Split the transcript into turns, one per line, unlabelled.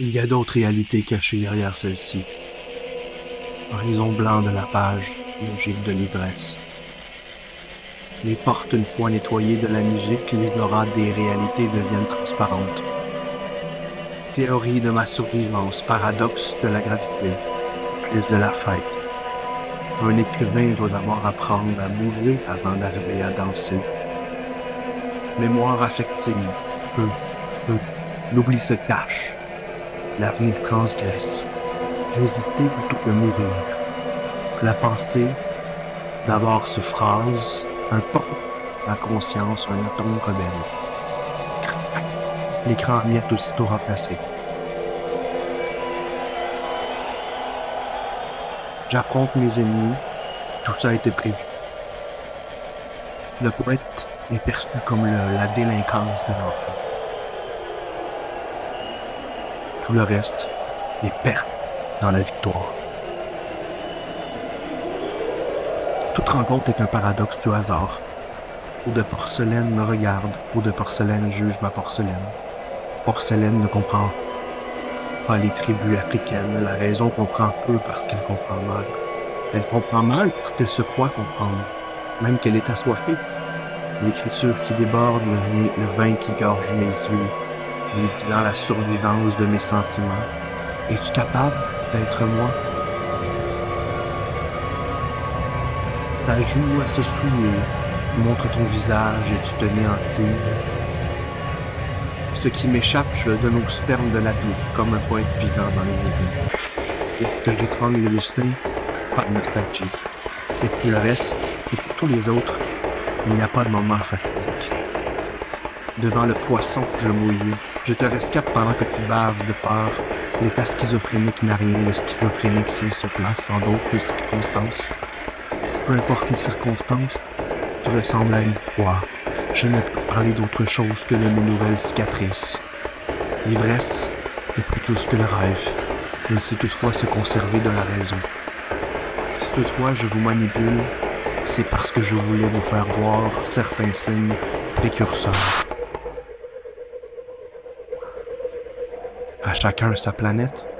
Il y a d'autres réalités cachées derrière celle-ci. Horizon blanc de la page, logique de l'ivresse. Les portes une fois nettoyées de la musique, les auras des réalités deviennent transparentes. Théorie de ma survivance, paradoxe de la gravité, supplice de la fête. Un écrivain doit d'abord apprendre à bouger avant d'arriver à danser. Mémoire affective, feu, feu, l'oubli se cache. L'avenir transgresse. Résister plutôt que mourir. La pensée, d'abord se phrase, un pop, la conscience, un atome rebelle. L'écran en miettes aussitôt remplacé. J'affronte mes ennemis, tout ça a été prévu. Le poète est perçu comme la délinquance de l'enfant. Tout le reste, les pertes dans la victoire. Toute rencontre est un paradoxe du hasard. Peau de porcelaine me regarde, peau de porcelaine juge ma porcelaine. Porcelaine ne comprend pas les tribus africaines. La raison comprend peu parce qu'elle comprend mal. Elle comprend mal parce qu'elle se croit comprendre, même qu'elle est assoiffée. L'écriture qui déborde, le vin qui gorge mes yeux, me disant la survivance de mes sentiments. Es-tu capable d'être moi? Ça joue à se souiller, montre ton visage et tu te néantises. Ce qui m'échappe, je le donne au sperme de la douche, comme un poète vivant dans les mouvements. Est-ce que j'étrangle le destin? Pas de nostalgie. Et pour le reste, et pour tous les autres, il n'y a pas de moment fatidique. Devant le poisson, je mouille. Je te rescape pendant que tu baves de peur. L'état schizophrénique n'a rien. Le schizophrénique, s'il se place sans d'autres circonstances. Peu importe les circonstances, tu ressembles à une proie. Je ne peux parler d'autre chose que de mes nouvelles cicatrices. L'ivresse est plus douce que le rêve. Il sait toutefois se conserver de la raison. Si toutefois je vous manipule, c'est parce que je voulais vous faire voir certains signes précurseurs. À chacun sa planète.